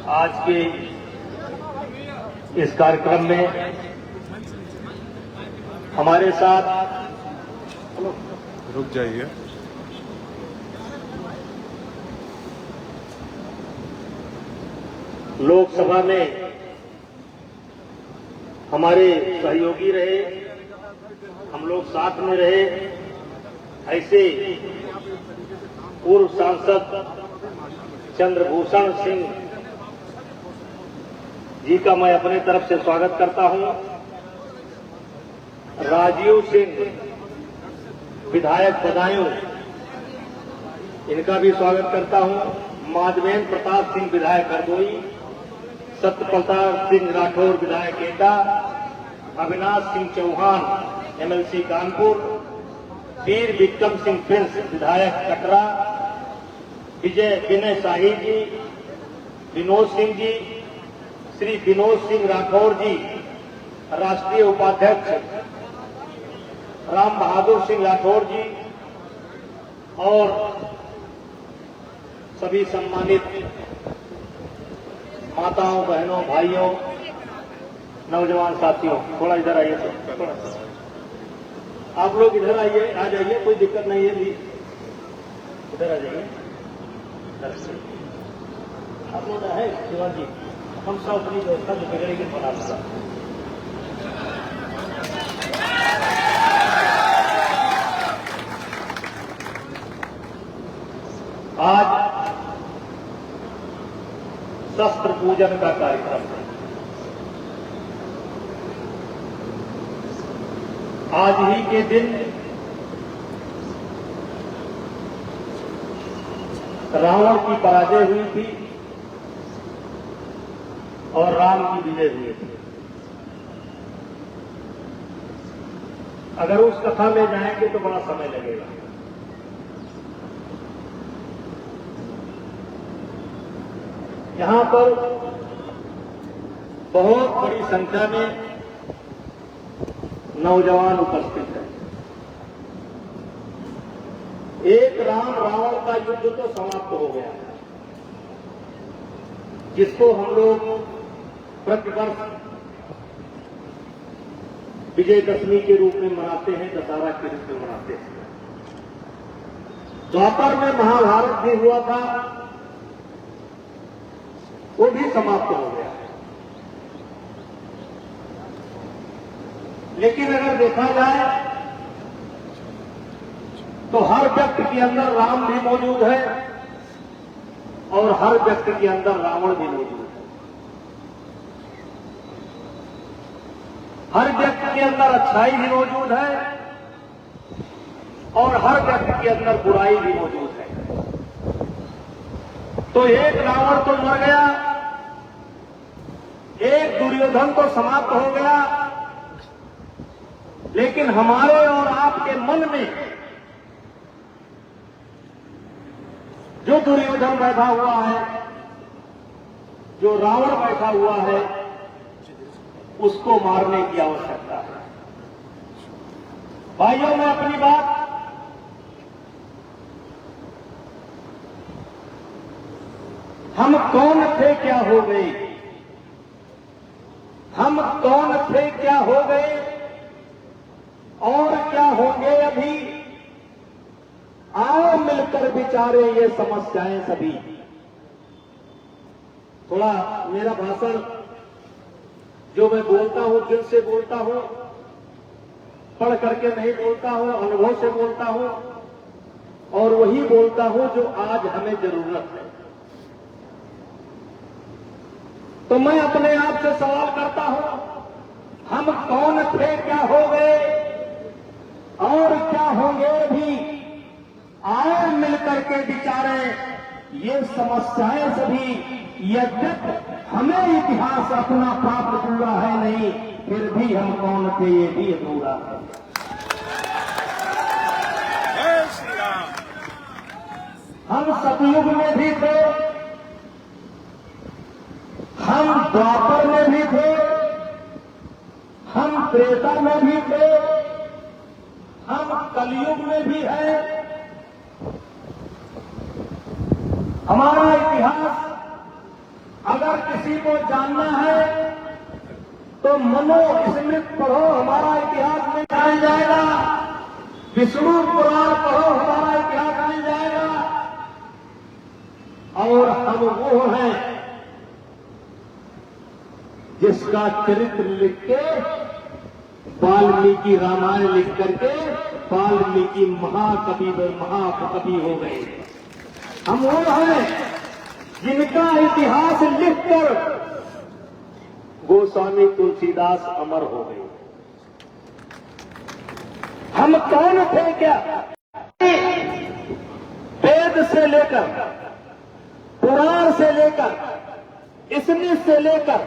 आज के इस कार्यक्रम में हमारे साथ रुक जाइए। लोकसभा में हमारे सहयोगी रहे, हम लोग साथ में रहे, ऐसे पूर्व सांसद चंद्रभूषण सिंह जी का मैं अपने तरफ से स्वागत करता हूं। राजीव सिंह विधायक बदायूं, इनका भी स्वागत करता हूं। माधवेंद्र प्रताप सिंह विधायक हरदोई, सत्यप्रताप सिंह राठौर विधायक एटा, अविनाश सिंह चौहान एमएलसी कानपुर, वीर विक्रम सिंह प्रिंस विधायक कटरा, विनय शाही जी, विनोद सिंह जी, श्री विनोद सिंह राठौर जी राष्ट्रीय उपाध्यक्ष, राम बहादुर सिंह राठौर जी और सभी सम्मानित माताओं, बहनों, भाइयों, नौजवान साथियों, थोड़ा इधर आइए। थोड़ा आप लोग इधर आइए, आ जाइए, कोई दिक्कत नहीं है। इधर आ जाइए। आप लोग है शिवाजी, हम सब अपनी व्यवस्था जो बिगड़ेगी बना सकता। आज शस्त्र पूजन का कार्यक्रम है। आज ही के दिन रावण की पराजय हुई थी और राम की विजय हुई थी। अगर उस कथा में जाएंगे तो बड़ा समय लगेगा। यहां पर बहुत बड़ी संख्या में नौजवान उपस्थित हैं। एक राम रावण का युद्ध तो समाप्त हो गया, जिसको हम लोग प्रतिवर्ष विजयदशमी के रूप में मनाते हैं, दशहरा के रूप में मनाते हैं। द्वापर में महाभारत भी हुआ था, वो भी समाप्त हो गया। लेकिन अगर देखा जाए तो हर व्यक्ति के अंदर राम भी मौजूद है और हर व्यक्ति के अंदर रावण भी मौजूद है। हर व्यक्ति के अंदर अच्छाई भी मौजूद है और हर व्यक्ति के अंदर बुराई भी मौजूद है। तो एक रावण तो मर गया, एक दुर्योधन तो समाप्त हो गया, लेकिन हमारे और आपके मन में जो दुर्योधन बैठा हुआ है, जो रावण बैठा हुआ है, उसको मारने की आवश्यकता है। भाइयों, मैं अपनी बात हम कौन थे क्या हो गए, हम कौन थे क्या हो गए और क्या होंगे अभी, आओ मिलकर विचारे ये समस्याएं सभी। थोड़ा मेरा भाषण जो मैं बोलता हूं, दिल से बोलता हूं, पढ़ करके नहीं बोलता हूं, अनुभव से बोलता हूं और वही बोलता हूं जो आज हमें जरूरत है। तो मैं अपने आप से सवाल करता हूं, हम कौन थे क्या हो गए और क्या होंगे भी, आओ मिलकर के विचारें ये समस्याएं सभी। यद्यपि हमें इतिहास अपना प्राप्त हुआ है नहीं, फिर भी हम कौन थे ये भी अधूरा है। हम सतयुग में भी थे, हम द्वापर में भी थे, हम त्रेता में भी थे, हम कलयुग में भी हैं। हमारा इतिहास अगर किसी को जानना है तो मनो स्मृत पढ़ो, हमारा इतिहास में मिल जाएगा। विष्णु पुराण पढ़ो, हमारा इतिहास मिल जाएगा। और हम वो हैं जिसका चरित्र लिख के वाल्मीकि रामायण लिख करके वाल्मीकि महाकवि हो गए। हम वो हैं जिनका इतिहास लिखकर गोस्वामी तुलसीदास अमर हो गए। हम कौन थे क्या? वेद से लेकर, पुराण से लेकर, स्मृति से लेकर,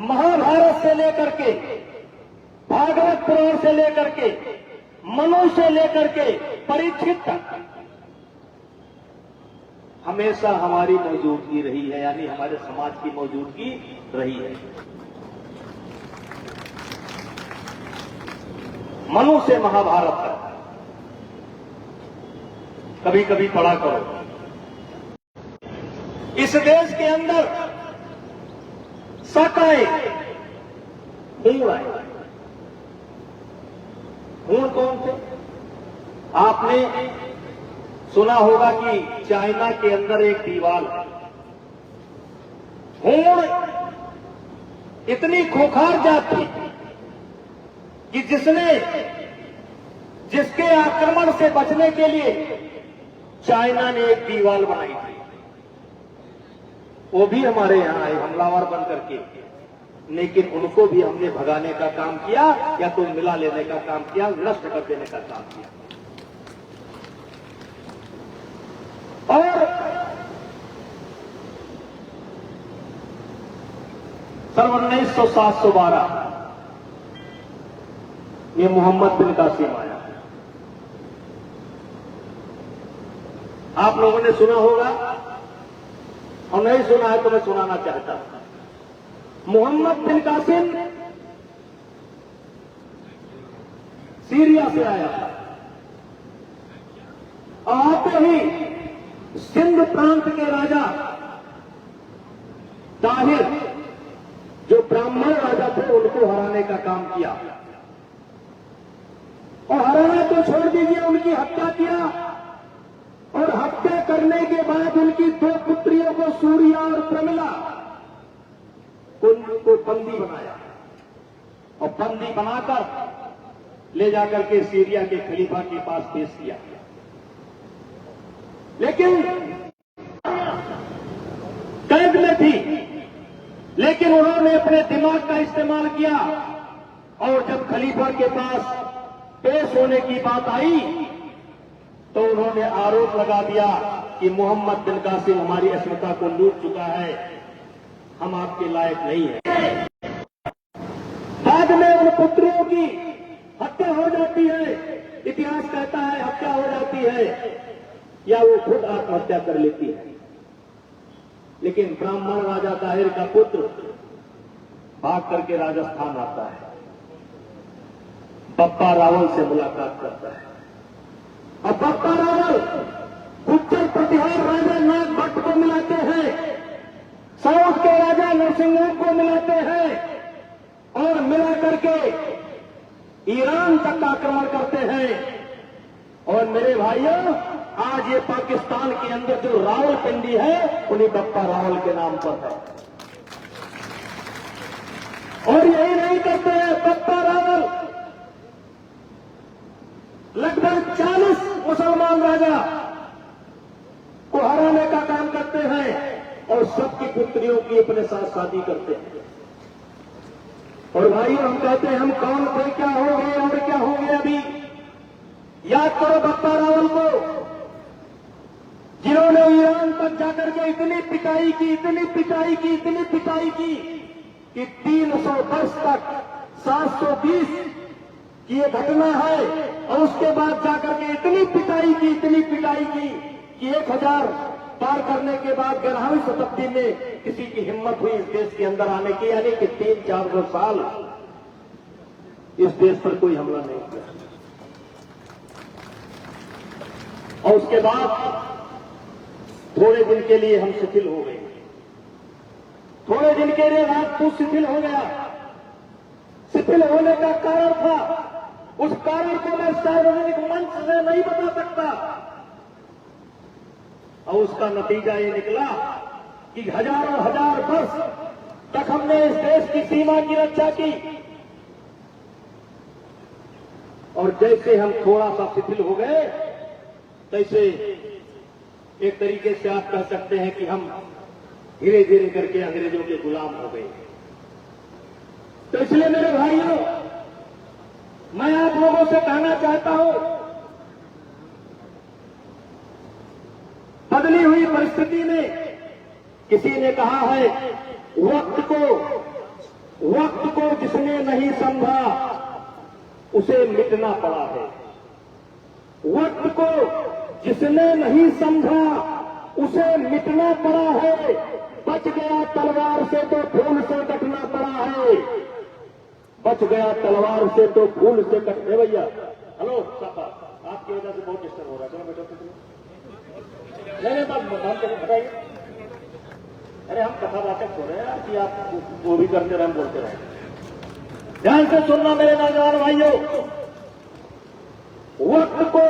महाभारत से लेकर के, भागवत पुराण से लेकर के, मनु से लेकर के परीक्षित तक हमेशा हमारी मौजूदगी रही है, यानी हमारे समाज की मौजूदगी रही है। मनु से महाभारत तक कभी कभी पढ़ा करो। इस देश के अंदर शक आए, हूण आए। हूण कौन थे? आपने सुना होगा कि चाइना के अंदर एक दीवार है। हूण इतनी खोखार जात थी कि जिसके आक्रमण से बचने के लिए चाइना ने एक दीवार बनाई थी। वो भी हमारे यहां आए हमलावर बन करके, लेकिन उनको भी हमने भगाने का काम किया या तो मिला लेने का काम किया, नष्ट कर देने का काम किया। और सन 1912 ये मोहम्मद बिन कासिम आया। आप लोगों ने सुना होगा और नहीं सुना है तो मैं सुनाना चाहता हूं। मोहम्मद बिन कासिम सीरिया से आया था। आते ही सिंध प्रांत के राजा ताहिर, जो ब्राह्मण राजा थे, उनको हराने का काम किया। और हराना तो छोड़ दीजिए, उनकी हत्या किया। और हत्या करने के बाद उनकी दो पुत्रियों को, सूर्या और प्रमिला, उनको बंदी बनाया। और बंदी बनाकर ले जाकर के सीरिया के खलीफा के पास पेश किया। लेकिन कैद में थी, लेकिन उन्होंने अपने दिमाग का इस्तेमाल किया। और जब खलीफा के पास पेश होने की बात आई तो उन्होंने आरोप लगा दिया कि मोहम्मद बिन कासिम हमारी अस्मिता को लूट चुका है, हम आपके लायक नहीं हैं। बाद में उन पुत्रियों की हत्या हो जाती है। इतिहास कहता है हत्या हो जाती है या वो खुद आत्महत्या कर लेती है। लेकिन ब्राह्मण राजा ताहिर का पुत्र भाग करके राजस्थान आता है, बप्पा रावल से मुलाकात करता है। अब बप्पा रावल गुज्जर प्रतिहार राजा नाग भट्ट को मिलाते हैं, साउथ के राजा नरसिंह को मिलाते हैं और मिला करके ईरान तक आक्रमण करते हैं। और मेरे भाइयों, आज ये पाकिस्तान के अंदर जो रावलपिंडी है, उन्हीं बप्पा रावल के नाम पर है। और यही नहीं करते हैं, बप्पा रावल लगभग 40 मुसलमान राजा को हराने का काम करते हैं और सबकी पुत्रियों की अपने साथ शादी करते हैं। और भाइयों, हम कहते हैं हम कौन थे, क्या हो गए और क्या होंगे। अभी याद करो बप्पा रावल को, जिन्होंने ईरान तक जाकर के इतनी पिटाई की, इतनी पिटाई की, इतनी पिटाई की कि 300 वर्ष तक 720 की ये घटना है। और उसके बाद जाकर के इतनी पिटाई की, इतनी पिटाई की कि 1000 पार करने के बाद 11वीं शताब्दी में किसी की हिम्मत हुई इस देश के अंदर आने की, यानी कि 300-400 साल इस देश पर कोई हमला नहीं किया। और उसके बाद थोड़े दिन के लिए हम शिथिल हो गए। थोड़े दिन के लिए राजपूत शिथिल हो गया। शिथिल होने का कारण था, उस कारण को मैं सार्वजनिक मंच से नहीं बता सकता, और उसका नतीजा ये निकला कि हजारों हजार वर्ष तक हमने इस देश की सीमा की रक्षा की, और जैसे हम थोड़ा सा शिथिल हो गए, तैसे एक तरीके से आप कह सकते हैं कि हम धीरे धीरे करके अंग्रेजों के गुलाम हो गए। तो इसलिए मेरे भाइयों, मैं आप लोगों से कहना चाहता हूं, बदली हुई परिस्थिति में किसी ने कहा है, वक्त को जिसने नहीं समझा उसे मिटना पड़ा है। वक्त को जिसने नहीं समझा उसे मिटना पड़ा है। बच गया तलवार से तो फूल से कटना पड़ा है। बच गया तलवार से तो फूल से कटने। भैया हेलो साहब, आपकी वजह से बहुत डिस्टर्ब हो रहा है। चलो बैठो। नहीं बात बताइए। अरे हम कथा बातें हो रहे हैं कि आप वो भी करते रहे, हम बोलते रहे। ध्यान से सुनना मेरे नौजवान भाइयों, वक्त को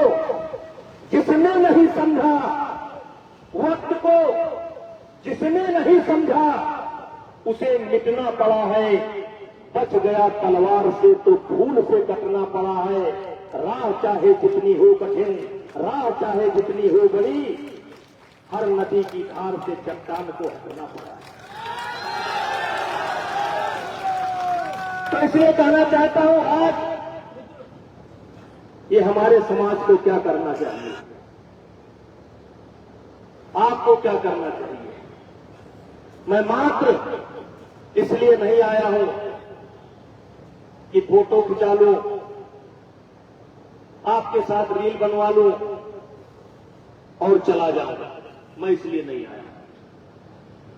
जिसने नहीं समझा, वक्त को जिसने नहीं समझा उसे मिटना पड़ा है। बच गया तलवार से तो फूल से कटना पड़ा है। राह चाहे जितनी हो कठिन, राह चाहे जितनी हो बड़ी, हर नदी की धार से चट्टान को हटना पड़ा है। तो इसलिए कहना चाहता हूं, आज ये हमारे समाज को क्या करना चाहिए, आपको क्या करना चाहिए। मैं मात्र इसलिए नहीं आया हूं कि फोटो खिंचा लूं, आपके साथ रील बनवा लूं और चला जाऊंगा। मैं इसलिए नहीं आया,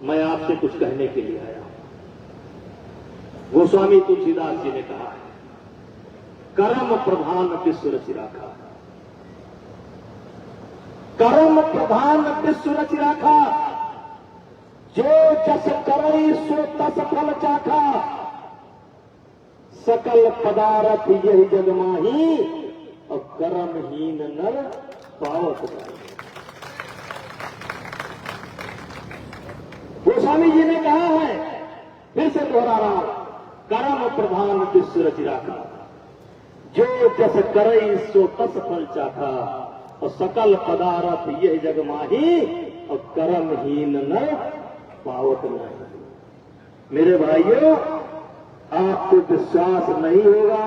मैं आपसे कुछ कहने के लिए आया हूं। गोस्वामी तुलसीदास जी ने कहा है, कर्म प्रधान विश्व रचि राखा। कर्म प्रधान विश्व रचि राखा, जो जस करई सो तस फल चाखा। सकल पदार्थ यही जग माही, और कर्महीन नर पावत नहीं। गोस्वामी जी ने कहा है, फिर से दोहरा रहा हूं, कर्म प्रधान विश्व रचि राखा, जो जस करई सो तस फल चाखा। और सकल पदार्थ यह जग माही, और कर्महीन नर पावत नहीं। मेरे भाइयों, आपको विश्वास नहीं होगा,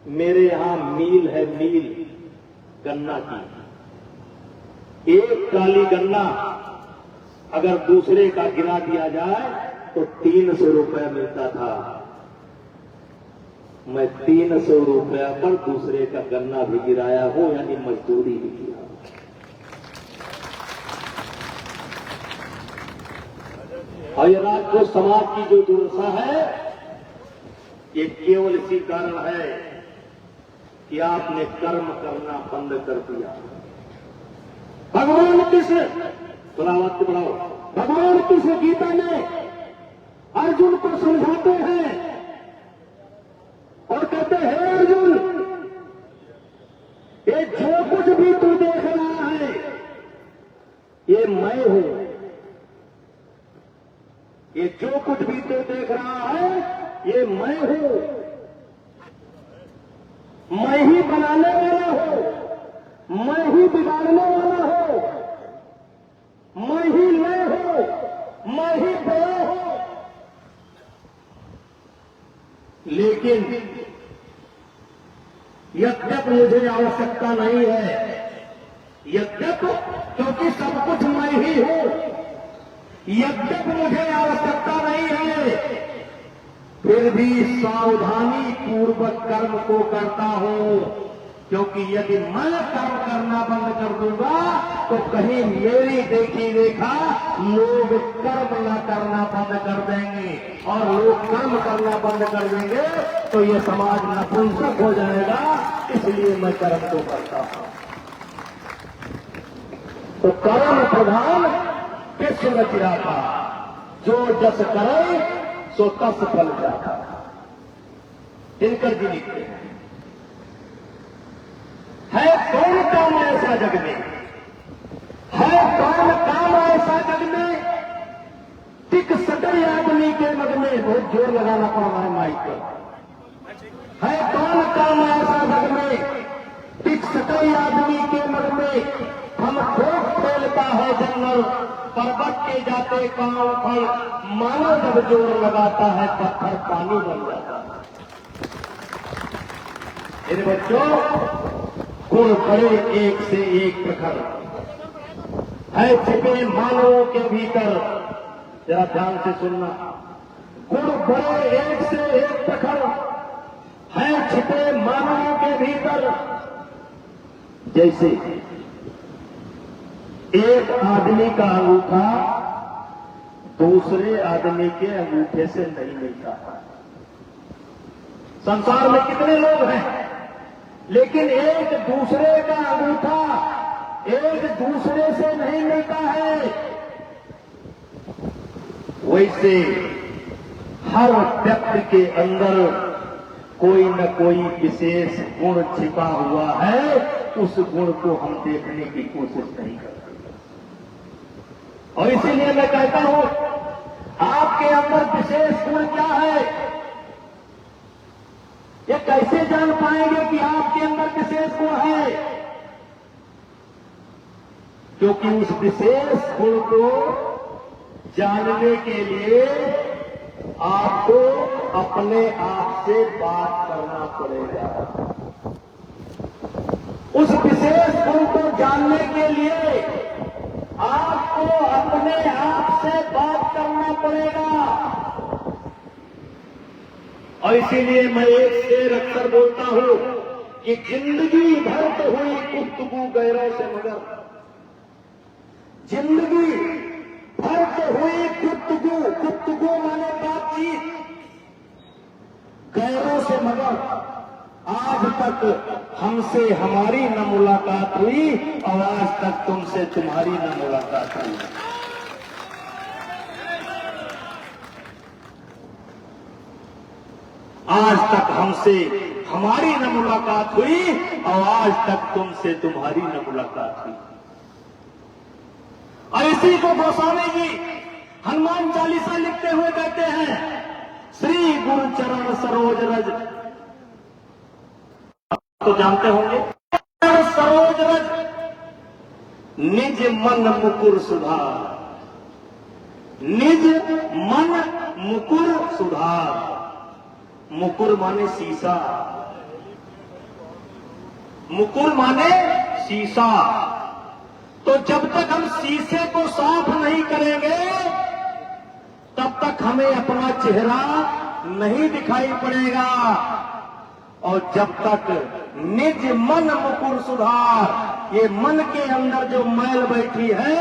मेरे यहां मील है, मील गन्ना की। एक काली गन्ना अगर दूसरे का गिरा दिया जाए तो 300 रुपया मिलता था। मैं 300 रुपया पर दूसरे का गन्ना भी गिराया हूं, यानी मजदूरी भी किया। और ये राजपूत समाज की जो दुर्दशा है, ये केवल इसी कारण है कि आपने कर्म करना बंद कर दिया। भगवान कृष्ण, तुलावत बढ़ाओ, भगवान कृष्ण गीता में अर्जुन को समझाते हैं और कहते हैं, अर्जुन, ये जो कुछ भी तू देख रहा है ये मैं हूं। ये जो कुछ भी तू देख रहा है ये मैं हूं। मैं ही बनाने वाला हूं, मैं ही बिगाड़ने वाला हूं, मैं ही लय हूं, मैं ही बड़ा हूं। लेकिन यद्यप मुझे आवश्यकता नहीं है, यद्यप, क्योंकि सब कुछ मैं ही हूं, यद्यप मुझे आवश्यकता नहीं है, फिर भी सावधानी पूर्वक कर्म को करता हूं। क्योंकि यदि मैं कर्म करना बंद कर दूंगा तो कहीं मेरी देखी देखा लोग कर्म न करना बंद कर देंगे, और लोग कर्म करना बंद कर देंगे तो ये समाज नपुंसक हो जाएगा। इसलिए मैं कर्म को करता हूं। तो कर्म प्रधान विश्व रच था, जो जस करे सो तस फल जाता। दिनकर जी लिखते हैं, है कौन काम ऐसा जग में, है कौन काम ऐसा जग में, टिक सटे आदमी के मग में। बहुत जोर लगाना पड़ रहा है माइक पर। है कौन काम ऐसा जग में, टिक सटे आदमी के मग में। हम खूब फैलता है जंगल, पर्वत के जाते कांव फल। मानो जब जोर लगाता है पत्थर पानी बन जाता है। मेरे बच्चों, गुण बड़े एक से एक प्रखर है छिपे मानवों के भीतर। जरा ध्यान से सुनना, गुण बड़े एक से एक प्रखर है छिपे मानवों के भीतर। जैसे एक आदमी का अंगूठा दूसरे आदमी के अंगूठे से नहीं मिलता। संसार में कितने लोग हैं, लेकिन एक दूसरे का अंगूठा एक दूसरे से नहीं मिलता है। वैसे हर व्यक्ति के अंदर कोई न कोई विशेष गुण छिपा हुआ है। उस गुण को हम देखने की कोशिश नहीं करते। और इसीलिए मैं कहता हूं, आपके अंदर विशेष गुण क्या है, ये कैसे जान पाएंगे कि आपके अंदर विशेष गुण है? क्योंकि उस विशेष गुण को जानने के लिए आपको अपने आप से बात करना पड़ेगा। उस विशेष गुण को जानने के लिए आपको अपने आप से बात करना पड़ेगा। और इसीलिए मैं एक शेर अक्सर बोलता हूं कि जिंदगी भर तो हुई गुफ्तगू गैरों से मगर, जिंदगी भर तो हुई गुफ्तगू, गुफ्तगू माने बातचीत, गैरों से मगर आज तक हमसे हमारी न मुलाकात हुई और आज तक तुमसे तुम्हारी न मुलाकात हुई। आज तक हमसे हमारी न मुलाकात हुई और आज तक तुमसे तुम्हारी न मुलाकात हुई। और इसी को गोस्वामी जी हनुमान चालीसा लिखते हुए कहते हैं, श्री गुरु चरण सरोज रज, तो जानते होंगे, सरोज रज निज मन मुकुर सुधार, निज मन मुकुर सुधार। मुकुर माने शीशा, मुकुर माने शीशा। तो जब तक हम शीशे को साफ नहीं करेंगे तब तक हमें अपना चेहरा नहीं दिखाई पड़ेगा। और जब तक निज मन मुकुर सुधार, ये मन के अंदर जो मैल बैठी है,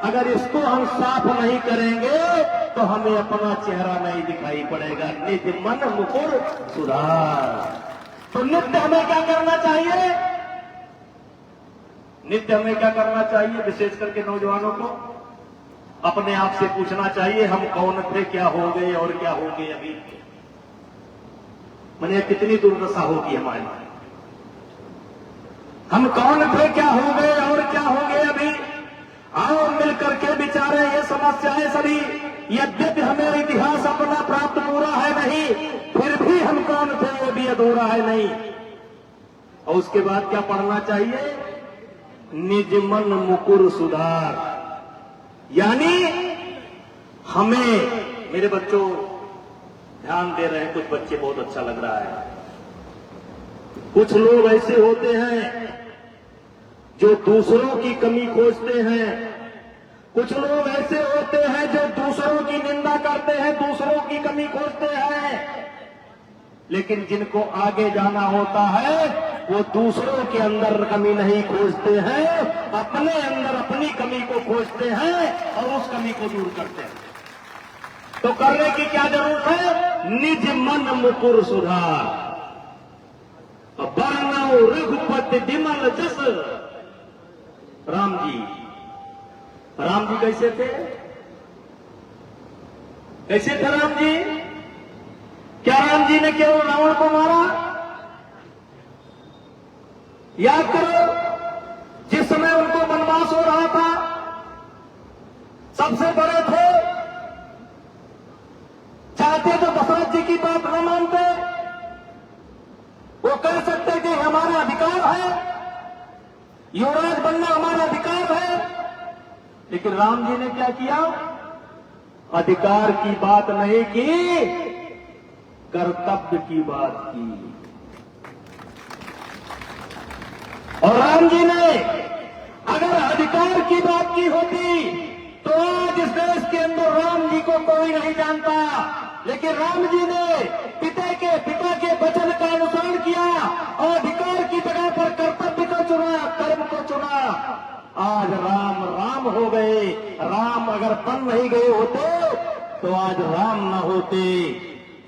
अगर इसको हम साफ नहीं करेंगे तो हमें अपना चेहरा नहीं दिखाई पड़ेगा। निज मन मुकुर सुधार। तो नित्य हमें क्या करना चाहिए? नित्य हमें क्या करना चाहिए? विशेष करके नौजवानों को अपने आप से पूछना चाहिए, हम कौन थे, क्या हो गए और क्या होंगे अभी। मैंने कितनी दुर्दशा होगी हमारी। हम कौन थे, क्या हो गए और क्या होंगे अभी। आओ मिलकर के विचारे ये समस्याएं सभी। यद्यपि हमें इतिहास अपना प्राप्त पूरा है नहीं, फिर भी हम कौन थे वो भी अधूरा है नहीं। और उसके बाद क्या पढ़ना चाहिए? निज मन मुकुर सुधार। यानी हमें, मेरे बच्चों ध्यान दे रहे हैं, कुछ बच्चे बहुत अच्छा लग रहा है। कुछ लोग ऐसे होते हैं जो दूसरों की कमी खोजते हैं। कुछ लोग ऐसे होते हैं जो दूसरों की निंदा करते हैं, दूसरों की कमी खोजते हैं। लेकिन जिनको आगे जाना होता है वो दूसरों के अंदर कमी नहीं खोजते हैं, अपने अंदर अपनी कमी को खोजते हैं और उस कमी को दूर करते हैं। तो करने की क्या जरूरत है? निज मन मुकुर सुधार। बरनौ रघुपति विमल जस, राम जी राम जी कैसे थे? कैसे थे राम जी? क्या राम जी ने केवल रावण को मारा? याद करो, जिस समय उनको वनवास हो रहा था, सबसे बड़े थे, चाहते तो दशरथ जी की बात न मानते, वो कह सकते कि हमारा अधिकार है, युवराज बनना हमारा अधिकार है, लेकिन राम जी ने क्या किया? अधिकार की बात नहीं की, कर्तव्य की बात की। और राम जी ने अगर अधिकार की बात की होती तो आज इस देश के अंदर राम जी को कोई नहीं जानता, लेकिन राम जी ने पिता के वचन का अनुसरण किया और अधिकार की जगह पर कर्तव्य को चुना, कर्म को चुना। आज राम राम हो गए। राम अगर बन नहीं गए होते तो आज राम न होते।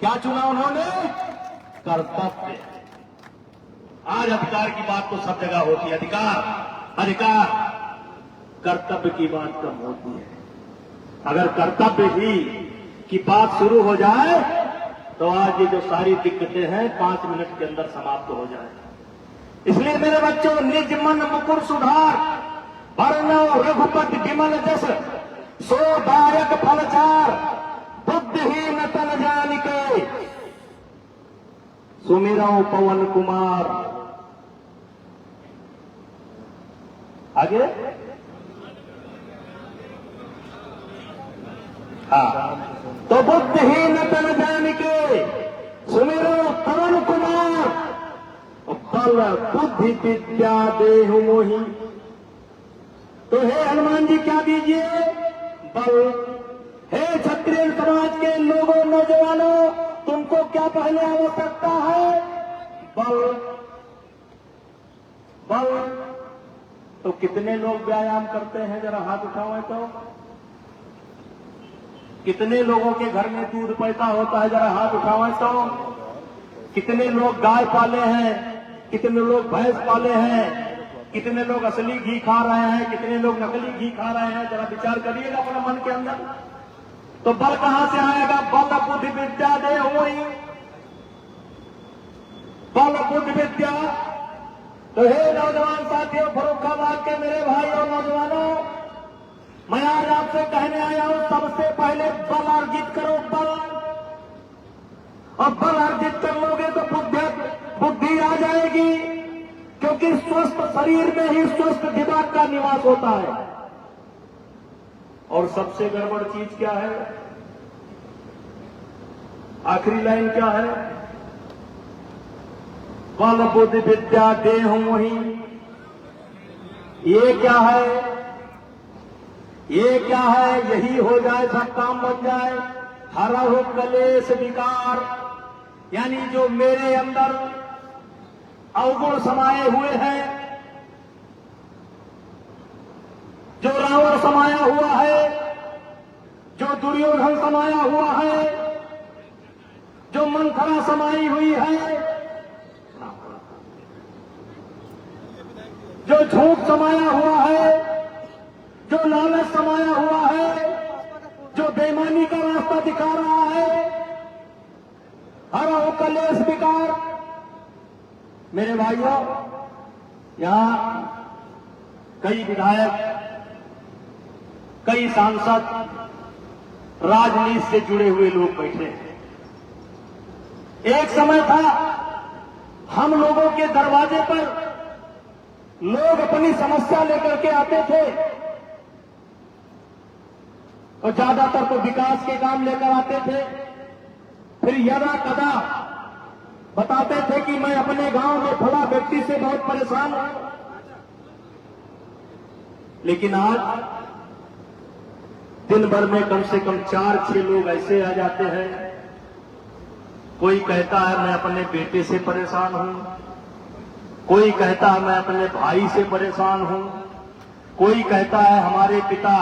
क्या चुना उन्होंने? कर्तव्य। आज अधिकार की बात तो सब जगह होती है, अधिकार, कर्तव्य की बात कम होती है। अगर कर्तव्य ही की बात शुरू हो जाए तो आज ये जो सारी दिक्कतें हैं 5 मिनट के अंदर समाप्त हो जाए। इसलिए मेरे बच्चों, निज मन मुकुर सुधार, वर्णव रघुपति विमल जस, सो दायक फलचार, बुद्धिहीन तन जानिके, सुमिरौ पवन कुमार। आगे तो बुद्धिहीन तन जानिके, सुमिरौ पवन कुमार, बल बुद्धि विद्या देहु मोहि। तो हे हनुमान जी क्या दीजिए? बल। हे क्षत्रिय समाज के लोगों, नौजवानों, तुमको क्या पहले आवश्यकता है? बल। तो कितने लोग व्यायाम करते हैं? जरा हाथ उठाओ। तो कितने लोगों के घर में दूध पैदा होता है? जरा हाथ उठाओ। तो कितने लोग गाय पाले हैं? कितने लोग भैंस पाले हैं? कितने लोग असली घी खा रहे हैं? कितने लोग नकली घी खा रहे हैं? जरा विचार करिएगा अपने मन के अंदर। तो बल कहां से आएगा? बल बुद्धि विद्या दे हुई, बल बुद्धि विद्या। तो हे नौजवान साथियों, फर्रुखाबाद के मेरे भाई और नौजवानों, मैं आज आपसे कहने आया हूं, सबसे पहले बल अर्जित करो, बल। और बल अर्जित कर लोगे तो बुद्धि आ जाएगी, क्योंकि स्वस्थ शरीर में ही स्वस्थ दिमाग का निवास होता है। और सबसे गड़बड़ चीज क्या है? आखिरी लाइन क्या है? बल बुद्धि विद्या देहु मोहि। ये क्या है? ये क्या है? यही हो जाए, सब काम बन जाए। हरहु कलेश विकार, यानी जो मेरे अंदर अवगुण समाये हुए हैं, जो रावण समाया हुआ है, जो दुर्योधन समाया हुआ है, जो मंथरा समाई हुई है, जो झूठ समाया हुआ है, जो लालच समाया हुआ है, जो बेईमानी का रास्ता दिखा रहा है, हर कलेश विकार। मेरे भाइयों, यहां कई विधायक, कई सांसद, राजनीति से जुड़े हुए लोग बैठे हैं। एक समय था, हम लोगों के दरवाजे पर लोग अपनी समस्या लेकर के आते थे, और ज्यादातर तो विकास के काम लेकर आते थे। फिर यदा कदा बताते थे कि मैं अपने गांव में फला व्यक्ति से बहुत परेशान हूं। लेकिन आज दिन भर में कम से कम 4-6 लोग ऐसे आ जाते हैं। कोई कहता है मैं अपने बेटे से परेशान हूं, कोई कहता है मैं अपने भाई से परेशान हूं, कोई कहता है हमारे पिता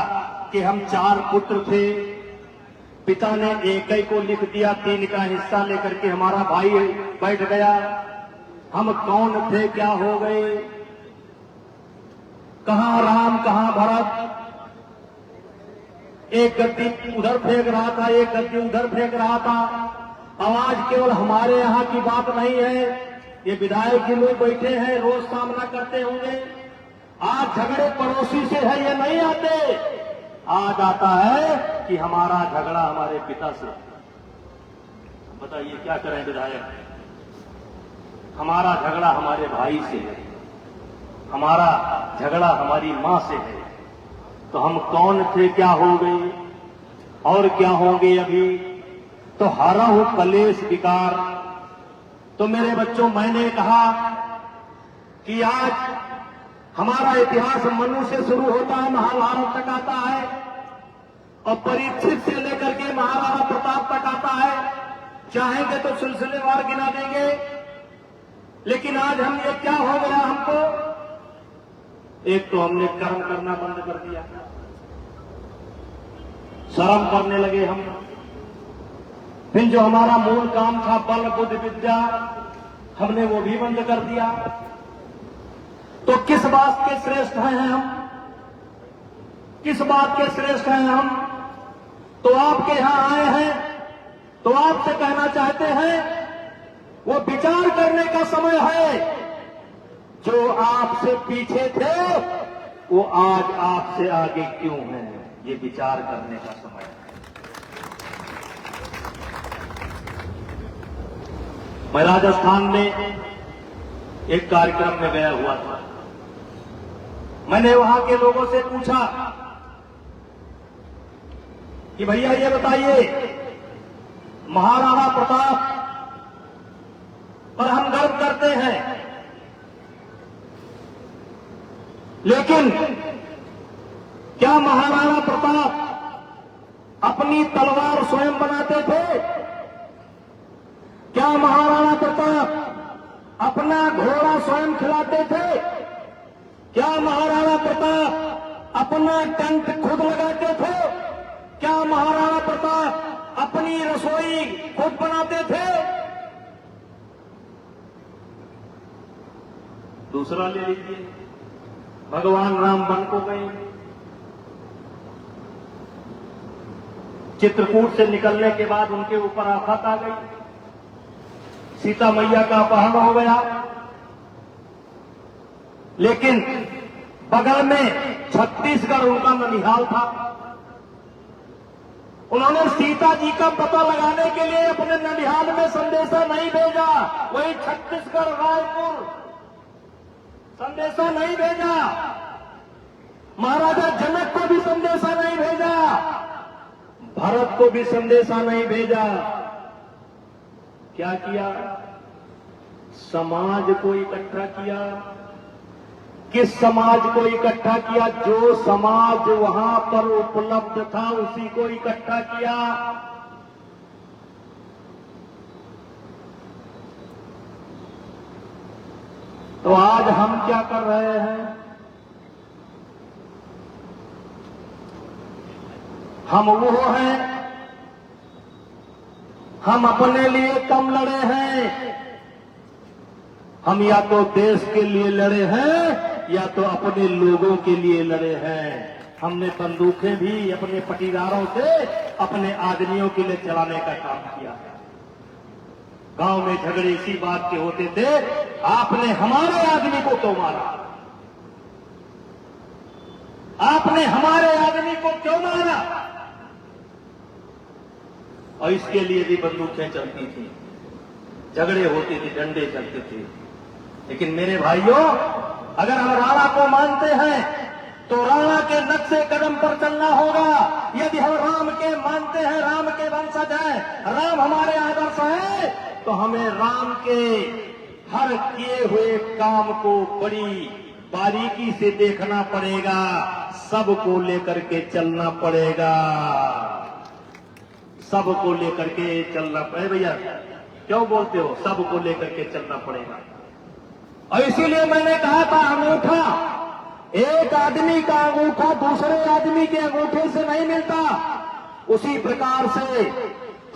के हम 4 पुत्र थे, पिता ने एक ही को लिख दिया, 3 का हिस्सा लेकर के हमारा भाई बैठ गया। हम कौन थे, क्या हो गए? कहां राम कहां भरत? एक गद्दी उधर फेंक रहा था, एक गद्दी उधर फेंक रहा था। आवाज केवल हमारे यहाँ की बात नहीं है, ये विधायक जी लोग बैठे हैं, रोज सामना करते होंगे। आज झगड़े पड़ोसी से है, ये नहीं आते। आज आता है कि हमारा झगड़ा हमारे पिता से। बताइए क्या करें विधायक? हमारा झगड़ा हमारे भाई से है, हमारा झगड़ा हमारी मां से है। तो हम कौन थे, क्या हो गए और क्या होंगे अभी? तो हारा हूं कलेश विकार। तो मेरे बच्चों, मैंने कहा कि आज हमारा इतिहास मनु से शुरू होता है, महाभारत तक आता है, और परीक्षित से लेकर के महाराणा प्रताप तक आता है। चाहेंगे तो सिलसिलेवार गिना देंगे, लेकिन आज हम ये क्या हो गया हमको? एक तो हमने कर्म करना बंद कर दिया, शर्म करने लगे हम। फिर जो हमारा मूल काम था बल बुद्धि विद्या, हमने वो भी बंद कर दिया। तो किस बात के श्रेष्ठ हैं हम? किस बात के श्रेष्ठ हैं हम? तो आपके यहां आए हैं, तो आपसे कहना चाहते हैं, वो विचार करने का समय है। जो आपसे पीछे थे वो आज आपसे आगे क्यों हैं, ये विचार करने का समय है। मैं राजस्थान में एक कार्यक्रम में गया हुआ था। मैंने वहां के लोगों से पूछा कि भैया ये बताइए, महाराणा प्रताप पर हम गर्व करते हैं, लेकिन क्या महाराणा प्रताप अपनी तलवार स्वयं बनाते थे? क्या महाराणा प्रताप अपना घोड़ा स्वयं खिलाते थे? क्या महाराणा प्रताप अपना टेंट खुद लगाते थे? क्या महाराणा प्रताप अपनी रसोई खुद बनाते थे? दूसरा ले लीजिए, भगवान राम वन को गए, चित्रकूट से निकलने के बाद उनके ऊपर आफत आ गई, सीता मैया का अपहरण हो गया। लेकिन बगल में छत्तीसगढ़ उनका ननिहाल था। उन्होंने सीता जी का पता लगाने के लिए अपने ननिहाल में संदेशा नहीं भेजा, वही छत्तीसगढ़ रायपुर संदेशा नहीं भेजा। महाराजा जनक को भी संदेशा नहीं भेजा, भरत को भी संदेशा नहीं भेजा। क्या किया? समाज को इकट्ठा किया। किस समाज को इकट्ठा किया? जो समाज वहां पर उपलब्ध था उसी को इकट्ठा किया। तो आज हम क्या कर रहे हैं? हम वो हैं, हम अपने लिए कम लड़े हैं। हम या तो देश के लिए लड़े हैं या तो अपने लोगों के लिए लड़े हैं। हमने बंदूकें भी अपने पटीदारों से अपने आदमियों के लिए चलाने का काम किया है। गांव में झगड़े इसी बात के होते थे, आपने हमारे आदमी को क्यों मारा? आपने हमारे आदमी को क्यों मारा? और इसके लिए भी बंदूकें चलती थी, झगड़े होते थे, डंडे चलते थे। लेकिन मेरे भाइयों, अगर हम राणा को मानते हैं तो राणा के नक्शे कदम पर चलना होगा। यदि हम राम के मानते हैं, राम के वंशज हैं, राम हमारे आदर्श हैं, तो हमें राम के हर किए हुए काम को बड़ी बारीकी से देखना पड़ेगा, सबको लेकर के चलना पड़ेगा, सबको लेकर के चलना पड़ेगा। भैया क्यों बोलते हो? सबको लेकर के चलना पड़ेगा। और इसीलिए मैंने कहा था, अंगूठा, एक आदमी का अंगूठा दूसरे आदमी के अंगूठे से नहीं मिलता। उसी प्रकार से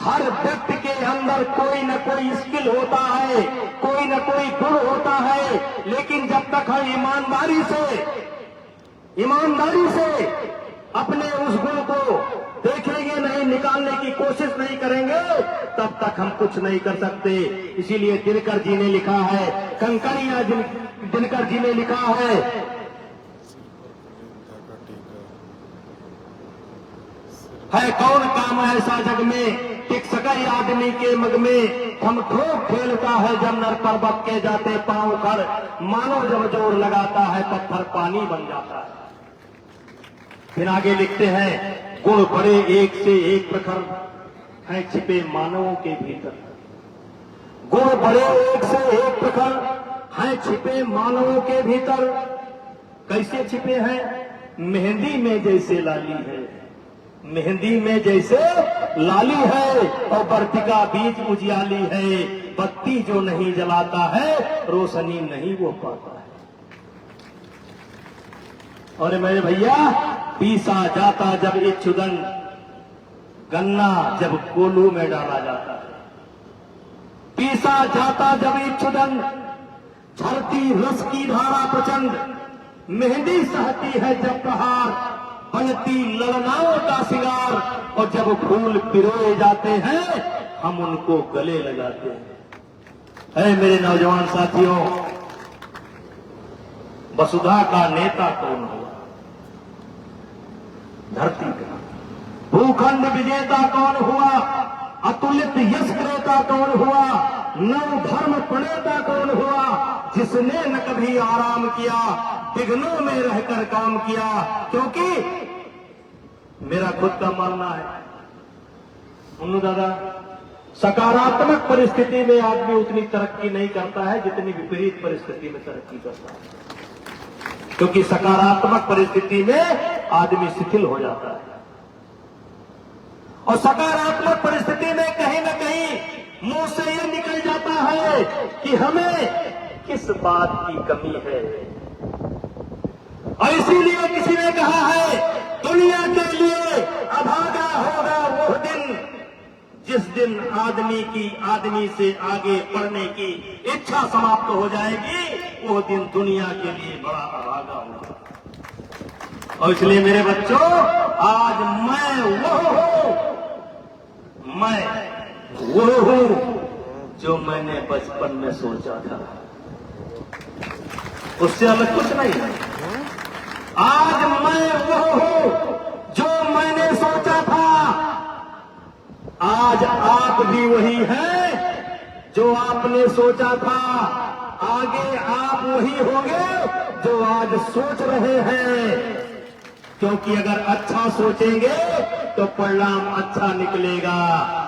हर व्यक्ति के अंदर कोई न कोई स्किल होता है, कोई न कोई गुण होता है, लेकिन जब तक हम ईमानदारी से अपने उस गुण को कोशिश नहीं करेंगे तब तक हम कुछ नहीं कर सकते। इसीलिए दिनकर जी ने लिखा है, कंकड़िया दिनकर जी ने लिखा है कौन काम ऐसा जग में टिक सके आदमी के मग में, हम ठोक खेलता है जब नर पर्वत के जाते पांव कर, मानो जब जोर लगाता है पत्थर पानी बन जाता है। फिर आगे लिखते हैं, गुण बड़े एक से एक प्रखर हैं छिपे मानवों के भीतर। गुण बड़े एक से एक प्रखर हैं छिपे मानवों के भीतर। कैसे छिपे हैं? मेहंदी में जैसे लाली है, मेहंदी में जैसे लाली है, और वर्तिका बीच उजियाली है। बत्ती जो नहीं जलाता है रोशनी नहीं वो पाता है। और मेरे भैया, पीसा जाता जब इच्छुदन, गन्ना जब कोलू में डाला जाता है। पीसा जाता जब इच्छुदन, झरती रस की धारा प्रचंड, मेहंदी सहती है जब प्रहार, बनती ललनाओं का सिंगार, और जब फूल पिरोए जाते हैं हम उनको गले लगाते हैं। ऐ मेरे नौजवान साथियों, वसुधा का नेता कौन हुआ? धरती का भूखंड विजेता कौन हुआ? अतुलित यश क्रेता कौन हुआ? नव धर्म प्रणेता कौन हुआ? जिसने न कभी आराम किया, विघ्नों में रहकर काम किया। क्योंकि मेरा खुद का मानना है मुन्नू दादा, सकारात्मक परिस्थिति में आदमी उतनी तरक्की नहीं करता है जितनी विपरीत परिस्थिति में तरक्की करता है। क्योंकि सकारात्मक परिस्थिति में आदमी शिथिल हो जाता है, और सकारात्मक परिस्थिति में कहीं न कहीं मुंह से ये निकल जाता है कि हमें किस बात की कमी है। और इसीलिए किसी ने कहा है, दुनिया के लिए अभागा होगा वो दिन, जिस दिन आदमी से आगे बढ़ने की इच्छा समाप्त हो जाएगी, वो दिन दुनिया के लिए बड़ा अभागा होगा। और इसलिए मेरे बच्चों, आज मैं वो हूं जो मैंने बचपन में सोचा था, उससे अलग कुछ नहीं है। आज मैं वो हूं जो मैंने सोचा था। आज आप भी वही हैं जो आपने सोचा था। आगे आप वही होंगे जो आज सोच रहे हैं। क्योंकि अगर अच्छा सोचेंगे तो परिणाम अच्छा निकलेगा,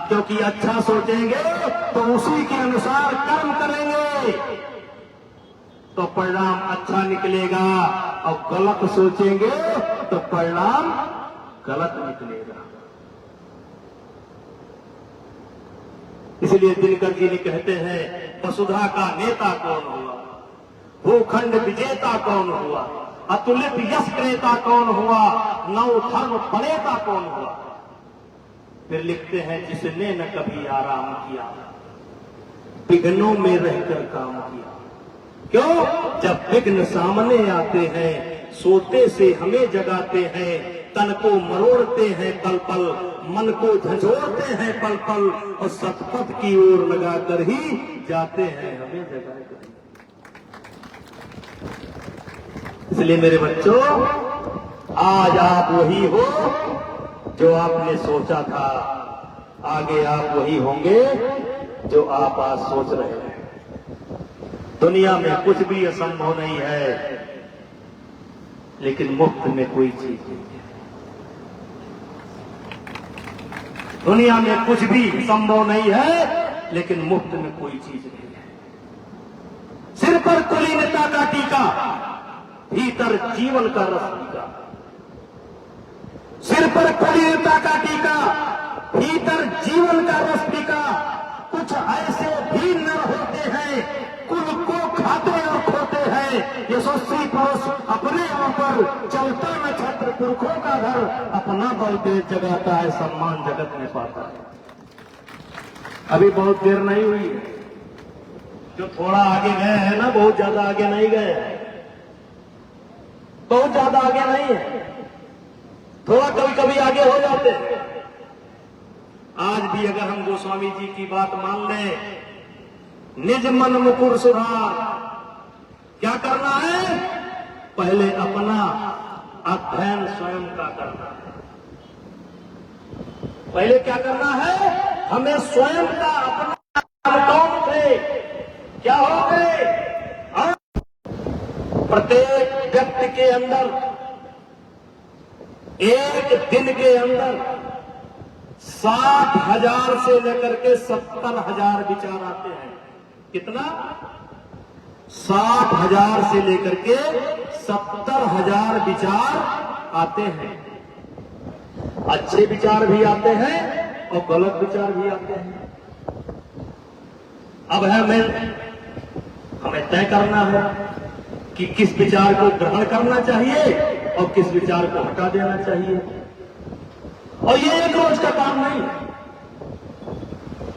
क्योंकि अच्छा सोचेंगे तो उसी के अनुसार कर्म करेंगे तो परिणाम अच्छा निकलेगा, और गलत सोचेंगे तो परिणाम गलत निकलेगा। इसलिए दिनकर जी ने कहते हैं, वसुधा का नेता कौन हुआ? भूखंड विजेता कौन हुआ? अतुलित यश क्रेता कौन हुआ? नव धर्म प्रणेता कौन हुआ? फिर लिखते हैं, जिसने न कभी आराम किया, विघ्नों में रहकर काम किया। क्यों? जब विघ्न सामने आते हैं, सोते से हमें जगाते हैं, तन को मरोड़ते हैं पल पल, मन को झंझोड़ते हैं पल पल, और सतपथ की ओर लगाकर ही जाते हैं हमें जगाकर। इसलिए मेरे बच्चों, आज आप वही हो जो आपने सोचा था। आगे आप वही होंगे जो आप आज सोच रहे हैं। दुनिया में कुछ भी असंभव नहीं है, लेकिन मुफ्त में कोई चीज नहीं है। दुनिया में कुछ भी संभव नहीं है, लेकिन मुफ्त में कोई चीज नहीं है। सिर पर कुलीनता का टीका, भीतर जीवन का रस टीका। सिर पर कुलीनता का टीका, भीतर जीवन का रस टीका। कुछ ऐसे भी नर होते हैं, कुल को खाते और खोते हैं। यशस्वी पुरुष अपने ऊपर चलता न छत्र, पुरखों का घर अपना बल देश जगाता है, सम्मान जगत में पाता है। अभी बहुत देर नहीं हुई है, जो थोड़ा आगे गए हैं ना, बहुत ज्यादा आगे नहीं गए हैं, बहुत ज्यादा आगे नहीं है, थोड़ा कभी कभी आगे हो जाते हैं। आज भी अगर हम गोस्वामी जी की बात मान लें, निज मन मुकुर सुधार, क्या करना है? पहले अपना अध्ययन स्वयं का करना है। पहले क्या करना है? हमें स्वयं का अपना कौन थे, क्या हो गए? प्रत्येक व्यक्ति के अंदर एक दिन के अंदर 60,000 से लेकर के 70,000 विचार आते हैं। कितना? 60,000 से लेकर के 70,000 विचार आते हैं। अच्छे विचार भी आते हैं और गलत विचार भी आते हैं। अब हमें तय करना है कि किस विचार को ग्रहण करना चाहिए और किस विचार को हटा देना चाहिए। और ये एक रोज का काम नहीं है,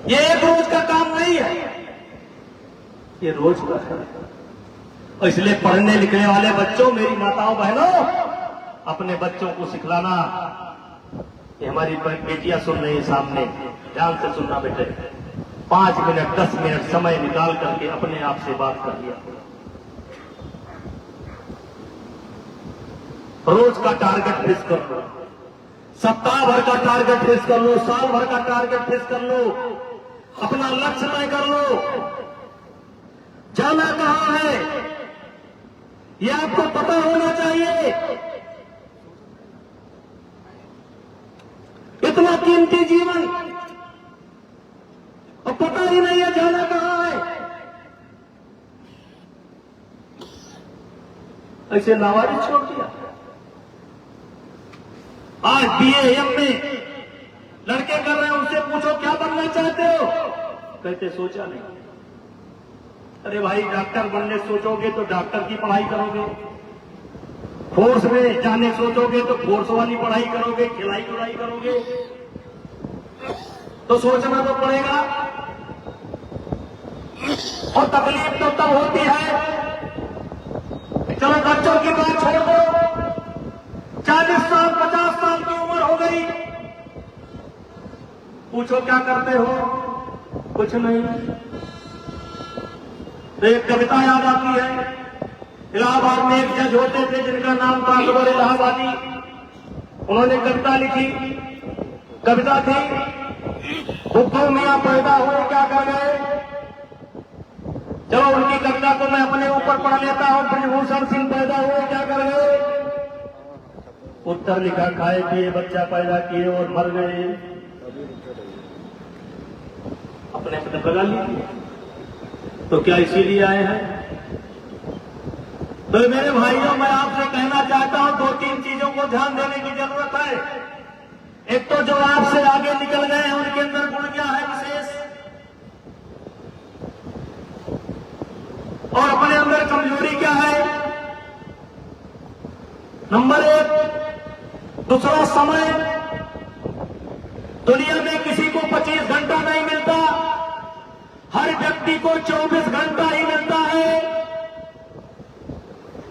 ये एक रोज का काम नहीं है, ये रोज का है। और इसलिए पढ़ने लिखने वाले बच्चों, मेरी माताओं बहनों, अपने बच्चों को सिखलाना। ये हमारी बेटियां सुन रही सामने, ध्यान से सुनना बेटे। 5 मिनट 10 मिनट समय निकाल करके अपने आप से बात कर लिया। रोज का टारगेट फिक्स कर लो, सप्ताह भर का टारगेट फिक्स कर लो, साल भर का टारगेट फिक्स कर लो, अपना लक्ष्य तय कर लो। जाना कहां है यह आपको पता होना चाहिए। इतना कीमती जीवन और पता ही नहीं है जाना कहां है। ऐसे लावारिस छोड़ दिया। आज BA MA लड़के कर रहे हैं, उनसे पूछो क्या बनना चाहते हो, कहते सोचा नहीं। अरे भाई, डॉक्टर बनने सोचोगे तो डॉक्टर की पढ़ाई करोगे, फोर्स में जाने सोचोगे तो फोर्स वाली पढ़ाई करोगे, खिलाई उड़ाई करोगे, तो सोचना तो पड़ेगा। और तकलीफ तो तब होती है, चलो बच्चों की बात छोड़ दो, 40 साल 50 साल की उम्र हो गई, पूछो क्या करते हो, कुछ नहीं। तो एक कविता याद आती है। इलाहाबाद में एक जज होते थे जिनका नाम था अकबर इलाहाबादी। उन्होंने कविता लिखी। कविता थी, बुद्धू मियां पैदा हुए क्या कर गए। चलो उनकी कविता को मैं अपने ऊपर पढ़ लेता हूं। ब्रजभूषण सिंह पैदा हुए क्या कर गए। उत्तर लिखा, खाए पिए बच्चा पैदा किए और मर गए। अपने अपने बगा लिए। तो क्या इसीलिए आए हैं? तो मेरे भाइयों, मैं आपसे कहना चाहता हूं, 2-3 चीजों को ध्यान देने की जरूरत है। एक तो जो आपसे आगे निकल गए हैं उनके अंदर गुण क्या है विशेष, और अपने अंदर कमजोरी क्या है। नंबर 1, दूसरा समय। दुनिया में किसी को 25 घंटा नहीं मिलता, हर व्यक्ति को 24 घंटा ही मिलता है।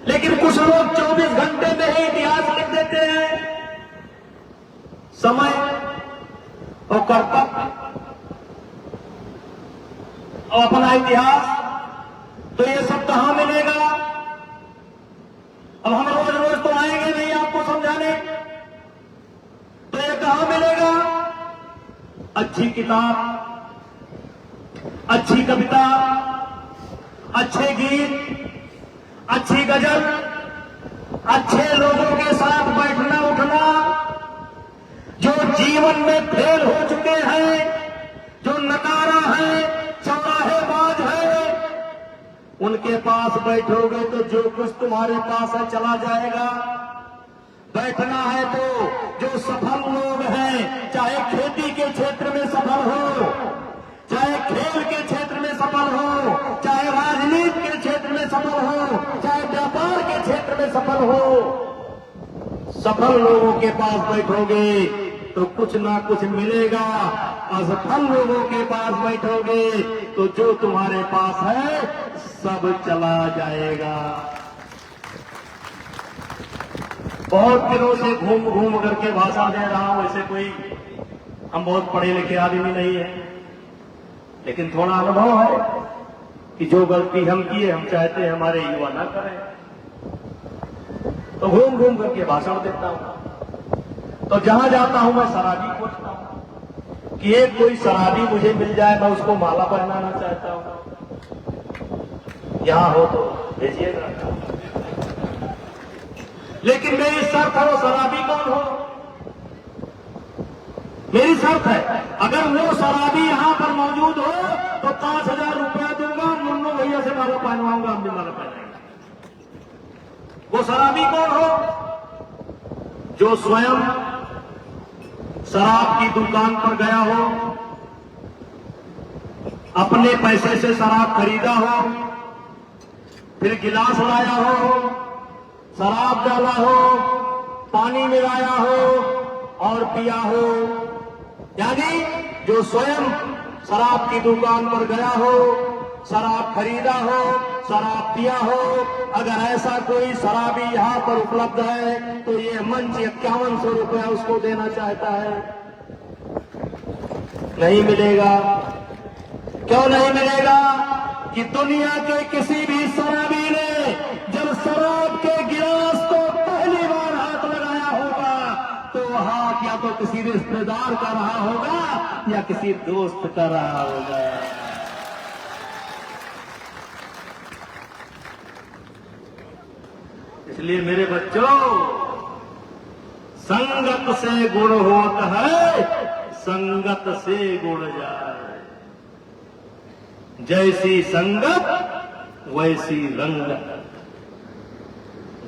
लेकिन कुछ लोग 24 घंटे में ही इतिहास लिख देते हैं। समय और कर्तव्य और अपना इतिहास, तो ये सब कहां मिलेगा। अब हम रोज रोज तो आएंगे नहीं आपको समझाने, तो ये कहां मिलेगा। अच्छी किताब, अच्छी कविता, अच्छे गीत, अच्छी गजल, अच्छे लोगों के साथ बैठना उठना, जो जीवन में फेल हो चुके हैं, जो नकारा है, चौराहेबाज है, उनके पास बैठोगे तो जो कुछ तुम्हारे पास है चला जाएगा। बैठना है तो जो सफल लोग हैं, चाहे खेती के क्षेत्र में सफल हो, चाहे खेल के क्षेत्र में सफल हो, चाहे राजनीति के क्षेत्र में सफल हो, चाहे व्यापार के क्षेत्र में सफल हो, सफल लोगों के पास बैठोगे तो कुछ ना कुछ मिलेगा। असफल लोगों के पास बैठोगे तो जो तुम्हारे पास है सब चला जाएगा। बहुत दिनों से घूम घूम करके भाषण दे रहा हूं, ऐसे कोई हम बहुत पढ़े लिखे आदमी नहीं है, लेकिन थोड़ा अनुभव है कि जो गलती हम किए हम चाहते हैं हमारे युवा ना करें, तो घूम घूम करके भाषण देता हूं। तो जहां जाता हूं मैं शराबी खोजता हूं कि एक कोई शराबी मुझे मिल जाए, मैं उसको माला पहनाना चाहता हूं। यहां हो तो भेजिएगा, लेकिन मेरी शर्त है वो शराबी कौन हो। मेरी शर्त है अगर वो शराबी यहां पर मौजूद हो तो 5,000 रुपया दूंगा, मुन्नू भैया से माला पहनवाऊंगा, हम भी माला पहनाएंगे। वो शराबी कौन हो? जो स्वयं शराब की दुकान पर गया हो, अपने पैसे से शराब खरीदा हो, फिर गिलास लाया हो, शराब डाला हो, पानी मिलाया हो और पिया हो। यानी जो स्वयं शराब की दुकान पर गया हो, शराब खरीदा हो, शराब पिया हो, अगर ऐसा कोई शराबी यहां पर उपलब्ध है तो ये मंच 5100 रुपया उसको देना चाहता है। नहीं मिलेगा। क्यों नहीं मिलेगा? कि दुनिया के किसी भी शराबी ने जब शराब के गिलास को पहली बार हाथ लगाया होगा तो हाथ या तो किसी रिश्तेदार का रहा होगा या किसी दोस्त का रहा होगा। इसलिए मेरे बच्चों, संगत से गुण होता है, संगत से गुण जाए। जैसी संगत वैसी रंगत,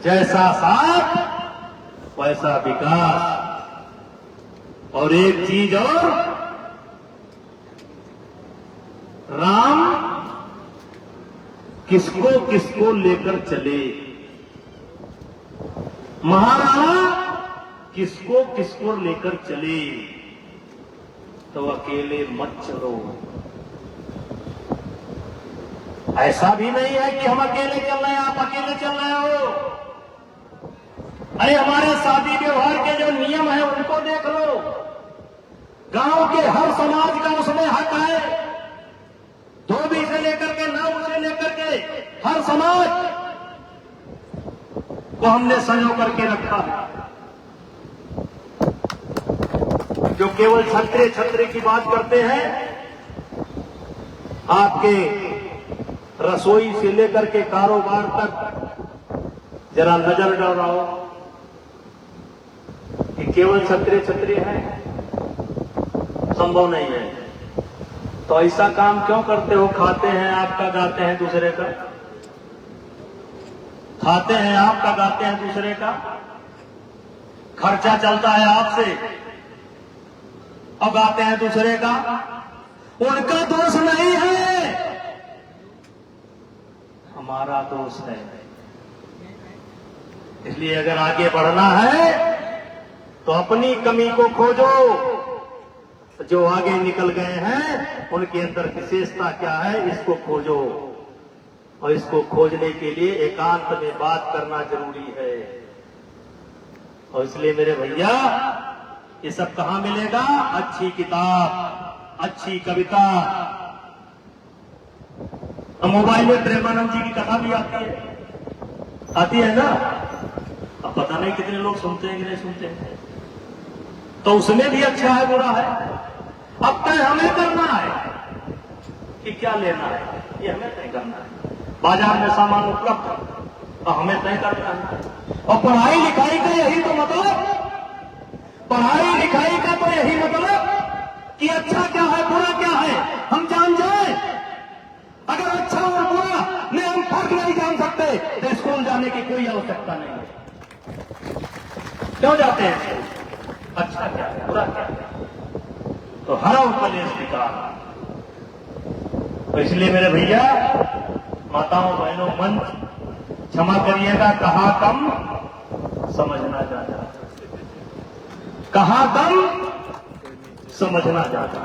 जैसा साथ वैसा विकास। और एक चीज और, राम किसको किसको लेकर चले, महाराणा किसको किसको लेकर चले, तो अकेले मत चलो। ऐसा भी नहीं है कि हम अकेले चल रहे हैं, आप अकेले चल रहे हो। अरे हमारे शादी व्यवहार के जो नियम है उनको देख लो। गांव के हर समाज का उसमें हक है, धोबी से लेकर के नाव से लेकर के हर समाज को हमने संजो करके रखा है। जो केवल छत्रे छत्रे की बात करते हैं, आपके रसोई से लेकर के कारोबार तक जरा नजर डालो कि केवल छत्रे छत्रे हैं, संभव नहीं है। तो ऐसा काम क्यों करते हो? खाते हैं आपका, गाते हैं दूसरे का। खाते हैं आपका, गाते हैं दूसरे का। खर्चा चलता है आपसे और गाते हैं दूसरे का। उनका दोष नहीं है, हमारा दोष है। इसलिए अगर आगे बढ़ना है तो अपनी कमी को खोजो। जो आगे निकल गए हैं उनके अंदर विशेषता क्या है, इसको खोजो। और इसको खोजने के लिए एकांत में बात करना जरूरी है। और इसलिए मेरे भैया, ये सब कहां मिलेगा? अच्छी किताब, अच्छी कविता। मोबाइल में प्रेमानंद जी की कथा भी आती है ना। अब पता नहीं कितने लोग सुनते हैं कि नहीं सुनते हैं। तो उसमें भी अच्छा है बुरा है। अब तय हमें करना है कि क्या लेना है, ये हमें तय करना है। बाजार में सामान उपलब्ध तो हमें तय करना है। और पढ़ाई लिखाई का यही तो मतलब, पढ़ाई लिखाई का तो यही मतलब कि अच्छा क्या है बुरा क्या है हम जान जाए। अगर अच्छा और बुरा में हम फर्क नहीं जान सकते तो स्कूल जाने की कोई आवश्यकता नहीं है। क्यों जाते हैं? अच्छा क्या है बुरा क्या है, तो हर कलेश विकार। तो इसलिए मेरे भैया, माताओं बहनों, मंच क्षमा करिएगा, कहा कम समझना ज्यादा, कहा कम समझना ज्यादा।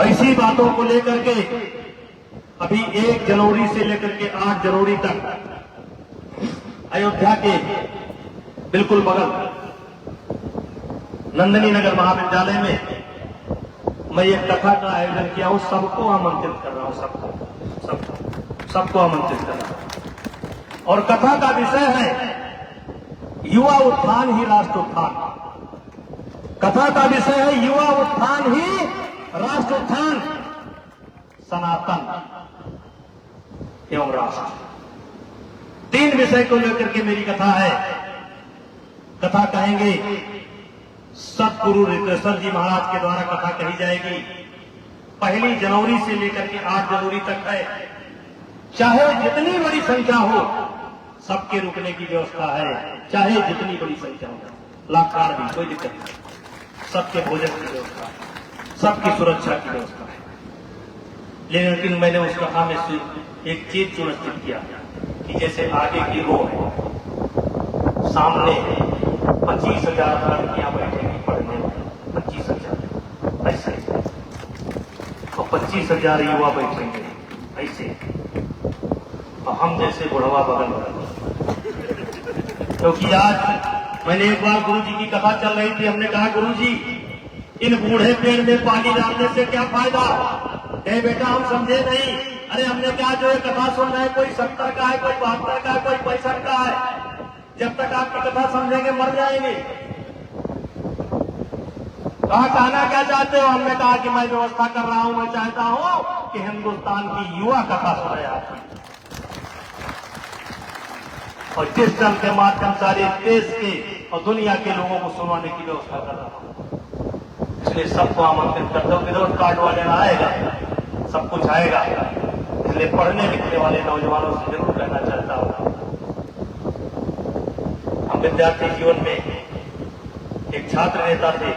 ऐसी बातों को लेकर के अभी 1 जनवरी से लेकर के 8 जनवरी तक अयोध्या के बिल्कुल बगल नंदिनी नगर महाविद्यालय में मैं एक कथा का आयोजन किया हूं। सबको आमंत्रित कर रहा हूं, सबको आमंत्रित कर रहा हूं। और कथा का विषय है युवा उत्थान ही राष्ट्र उत्थान। कथा का विषय है युवा उत्थान ही राष्ट्र उत्थान, सनातन एवं राष्ट्र। 3 विषय को लेकर के मेरी कथा है। कथा कहेंगे सतगुरु रितेश्वर जी महाराज के द्वारा कथा कही जाएगी। 1 जनवरी से लेकर के 8 जनवरी तक है। चाहे जितनी बड़ी संख्या हो, सबके रुकने की व्यवस्था है। चाहे जितनी बड़ी संख्या हो, लाखार भी कोई दिक्कत नहीं। सबके भोजन की व्यवस्था है, सबकी सुरक्षा की व्यवस्था है। लेकिन मैंने उस कथा में एक चीज सुनिश्चित किया कि जैसे आगे की रो है, सामने 25,000 लड़कियां बैठेंगी पढ़ने में, 25,000 ऐसे, तो 25,000 युवा बैठेंगे ऐसे, तो हम जैसे बुढ़वा बगल क्योंकि आज मैंने एक बार गुरु जी की कथा चल रही थी। हमने कहा गुरु जी इन बूढ़े पेड़ में पानी डालने से क्या फायदा? कहे बेटा हम समझे नहीं। अरे हमने क्या जो है कथा सुन रहे हैं, कोई 70 का है, कोई 72 का है, कोई 65 का है। जब तक आपकी कथा समझेंगे मर जाएंगे। कहा कहना क्या चाहते हो? हमने कहा कि मैं व्यवस्था कर रहा हूं, मैं चाहता हूं कि हिंदुस्तान की युवा कथा सुने आपकी, और डिजिटल के माध्यम सारे देश के और दुनिया के लोगों को सुनवाने की व्यवस्था कर रहा हूं। इसलिए सबको आमंत्रित करते हो। विरोध कार्ड वाले आएगा, सब कुछ आएगा। इसलिए पढ़ने लिखने वाले नौजवानों से जरूर कहना चाहता हूं, हम विद्यार्थी जीवन में एक छात्र नेता थे,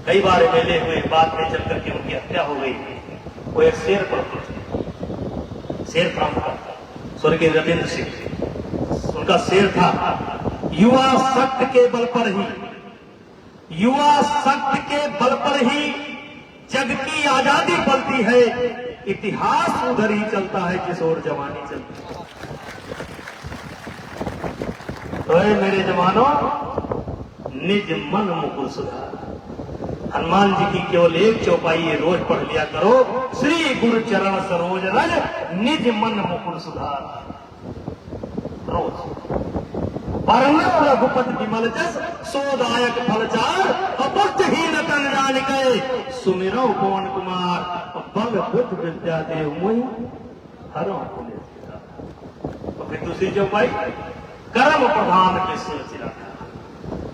कई बार एमएलए हुए, बाद में चल करके उनकी हत्या हो गई। वो एक शेर पढ़ते थे, शेर था उनका, स्वर्गीय रविंद्र सिंह। उनका शेर था युवा शक्ति के बल पर ही, युवा शक्ति के बल पर ही जग की आजादी पलती है। इतिहास उधर ही चलता है जिस ओर जवानी चलती है। तो मेरे जवानों, निज मन मुकुर सुधार। हनुमान जी की केवल एक चौपाई ये रोज पढ़ लिया करो, श्री गुरु चरण सरोज रज निज मन मुकुर सुधार। रोज वर्णव रघुपति विमल जस सोदायक फलचार, अपुष्टहीन तन जानिके सुमिरौ पवन कुमार। बल बुद्ध विद्या देव मोहि हरौ पुण्य। तो फिर दूसरी चौपाई, कर्म प्रधान के सिलसिला,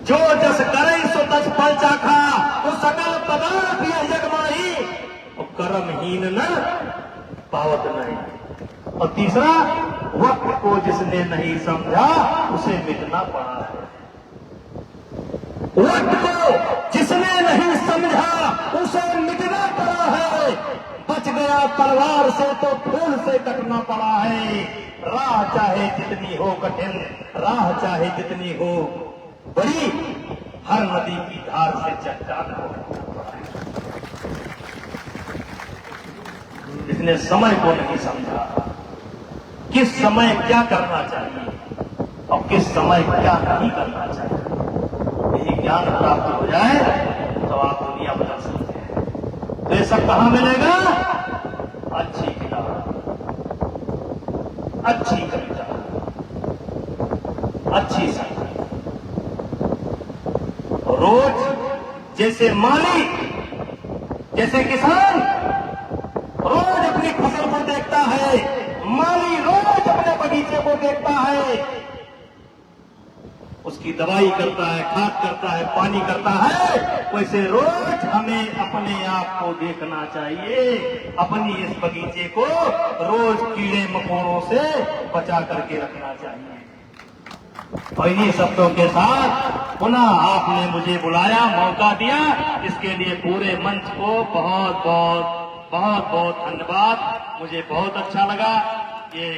जो जस करे सो तस फल चाखा, तो सकल पदार्थ यजमानी, और कर्महीन न पावत नहीं। और तीसरा, वक्त को जिसने नहीं समझा उसे मिटना पड़ा है। वक्त को जिसने नहीं समझा उसे मिटना पड़ा है। बच गया तलवार से तो फूल से कटना पड़ा है। राह चाहे जितनी हो कठिन, राह चाहे जितनी हो बड़ी, हर नदी की धार से चट्टान हो। इसने समय को नहीं समझा, किस समय क्या करना चाहिए और किस समय क्या नहीं करना चाहिए। यही ज्ञान प्राप्त हो जाए तो आप दुनिया बदल सकते हैं। तो ये सब कहां मिलेगा? अच्छी किताब, अच्छी कविता, अच्छी संगत। रोज जैसे माली, जैसे किसान रोज अपनी फसल को देखता है, माली रोज अपने बगीचे को देखता है, उसकी दवाई करता है, खाद करता है, पानी करता है, वैसे रोज हमें अपने आप को देखना चाहिए। अपनी इस बगीचे को रोज कीड़े मकोड़ों से बचा करके रखना चाहिए। और इन्हीं शब्दों के साथ पुनः आपने मुझे बुलाया, मौका दिया, इसके लिए पूरे मंच को बहुत बहुत धन्यवाद। मुझे बहुत अच्छा लगा ये